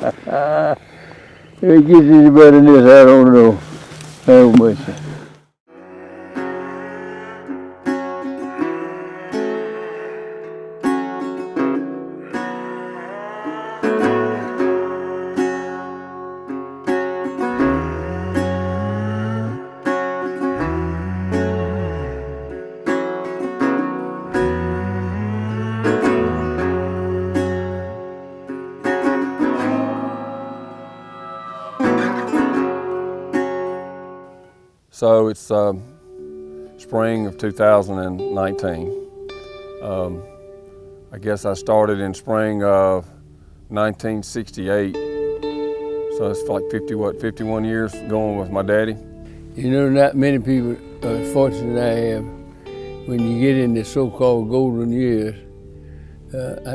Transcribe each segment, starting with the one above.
If it gets any better than this, I don't know how much. So it's spring of 2019. I guess I started in spring of 1968. So it's like 51 years going with my daddy. You know, not many people are fortunate I am. When you get in the so-called golden years, I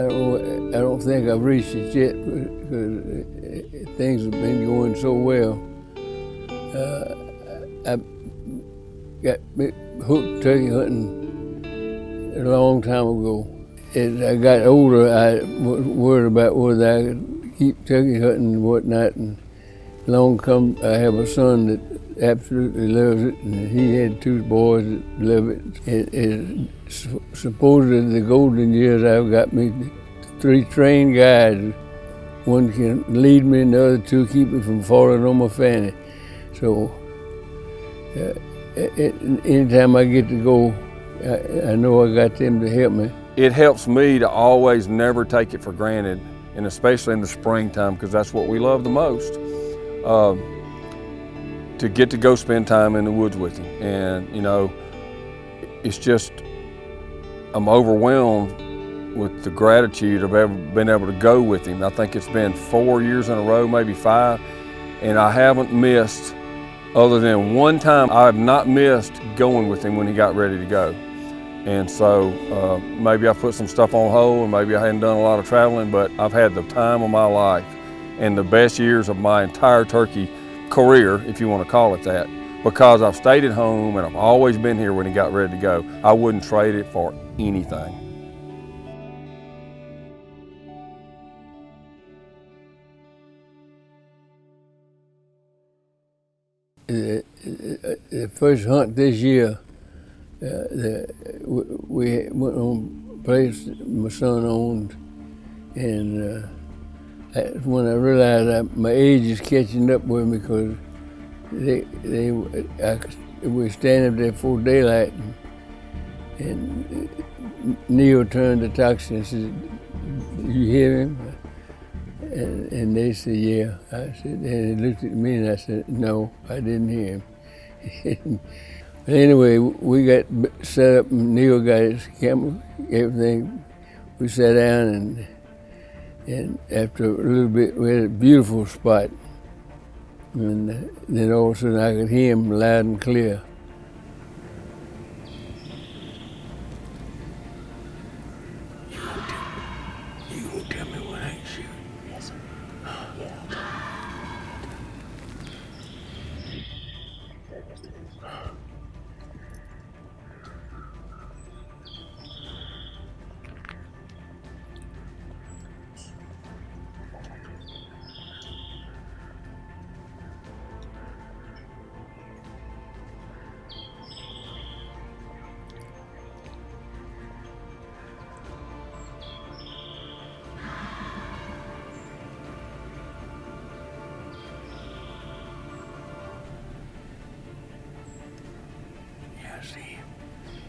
don't think I've reached it yet because things have been going so well. I got hooked turkey hunting a long time ago. As I got older, I was worried about whether I could keep turkey hunting and whatnot. And along come, I have a son that absolutely loves it, and he had two boys that love it. And supposedly the golden years, I've got me 3 trained guides. One can lead me, and the other 2 keep me from falling on my fanny. So anytime I get to go, I know I got them to help me. It helps me to always never take it for granted, and especially in the springtime, because that's what we love the most, to get to go spend time in the woods with him. And you know, it's just, I'm overwhelmed with the gratitude of ever been able to go with him. I think it's been 4 years in a row, maybe 5, and I haven't missed, other than one time, I have not missed going with him when he got ready to go. And so maybe I put some stuff on hold, and maybe I hadn't done a lot of traveling, but I've had the time of my life and the best years of my entire turkey career, if you want to call it that, because I've stayed at home and I've always been here when he got ready to go. I wouldn't trade it for anything. The first hunt this year, we went on a place my son owned, and when I realized my age is catching up with me, because we stand up there before daylight, and Neill turned to Toxey and said, "You hear him?" And they said, "Yeah." I said, and they looked at me and I said, "No, I didn't hear him." But anyway, we got set up, and Neill got his camera, everything. We sat down, and after a little bit, we had a beautiful spot. And then all of a sudden I could hear him loud and clear. You gonna tell me what I ain't shooting? Yes, sir. Yeah.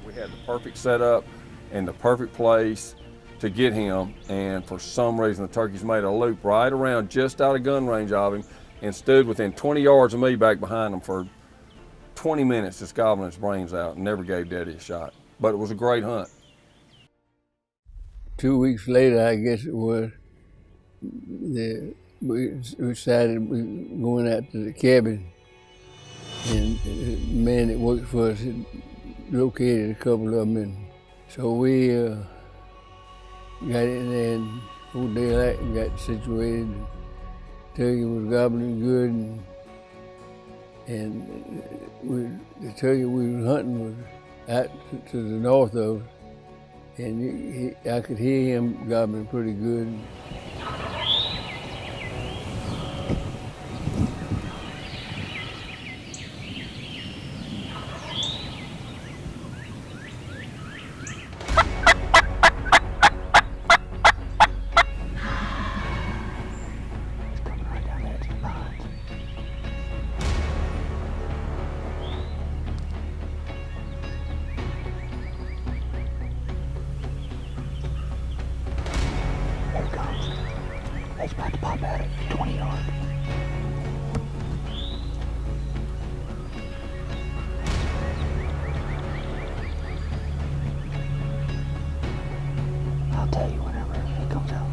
We had the perfect setup and the perfect place to get him, and for some reason the turkeys made a loop right around just out of gun range of him and stood within 20 yards of me back behind him for 20 minutes just gobbling his brains out, and never gave Daddy a shot. But it was a great hunt. 2 weeks later, I guess it was, we decided we were going out to the cabin, and the man that worked for us had located a couple of them, and so we got in there and before daylight and got situated. Turkey was gobbling good, and the turkey we were hunting was out to the north of us, and I could hear him gobbling pretty good. He's about to pop out at 20 yards. I'll tell you whenever he comes out.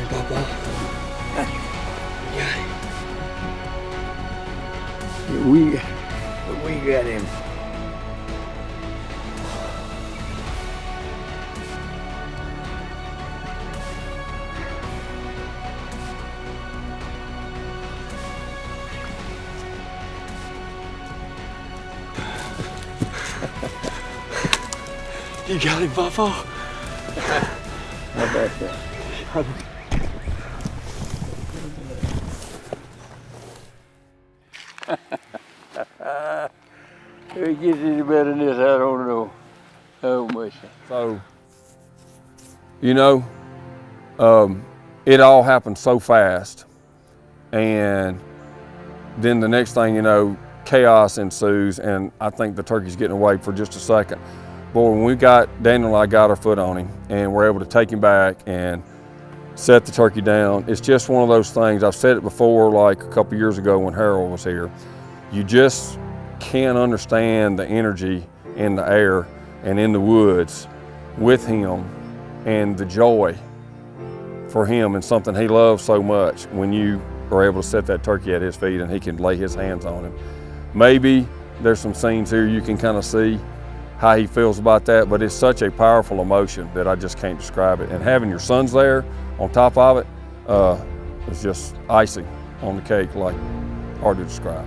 Papaw. We got him. You got him, Papaw. How about that? If it gets any better than this, I don't know how much. So, you know, it all happened so fast, and then the next thing you know, chaos ensues, and I think the turkey's getting away for just a second. Boy, when Daniel and I got our foot on him, and we're able to take him back and set the turkey down, it's just one of those things. I've said it before, like a couple years ago when Harold was here. You just can't understand the energy in the air and in the woods with him, and the joy for him and something he loves so much when you are able to set that turkey at his feet and he can lay his hands on him. Maybe there's some scenes here you can kind of see how he feels about that, but it's such a powerful emotion that I just can't describe it. And having your sons there on top of it is just icing on the cake, like hard to describe.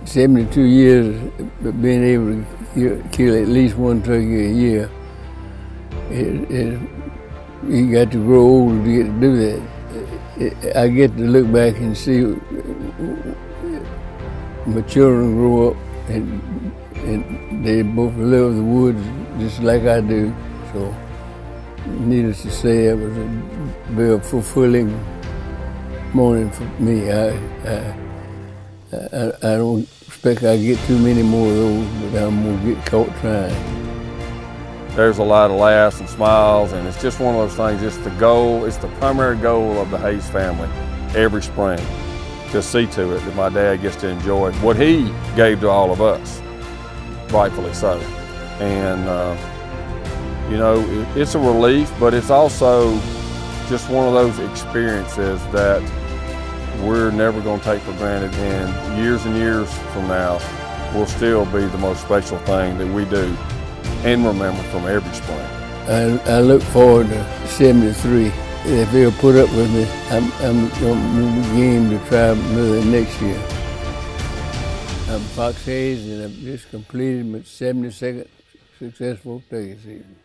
72 years of being able to kill at least one turkey a year. You got to grow old to get to do that. I get to look back and see my children grow up, and they both love the woods just like I do. So, needless to say, it was a very fulfilling morning for me. I don't expect I get too many more of those, but I'm gonna get caught trying. There's a lot of laughs and smiles, and it's just one of those things. It's the goal, it's the primary goal of the Haas family every spring, to see to it that my dad gets to enjoy what he gave to all of us, rightfully so. And you know, it's a relief, but it's also just one of those experiences that we're never going to take for granted, and years from now will still be the most special thing that we do and remember from every spring. I look forward to 73. If they'll put up with me, I'm going to move the game to try another next year. I'm Fox Hayes, and I've just completed my 72nd successful turkey season.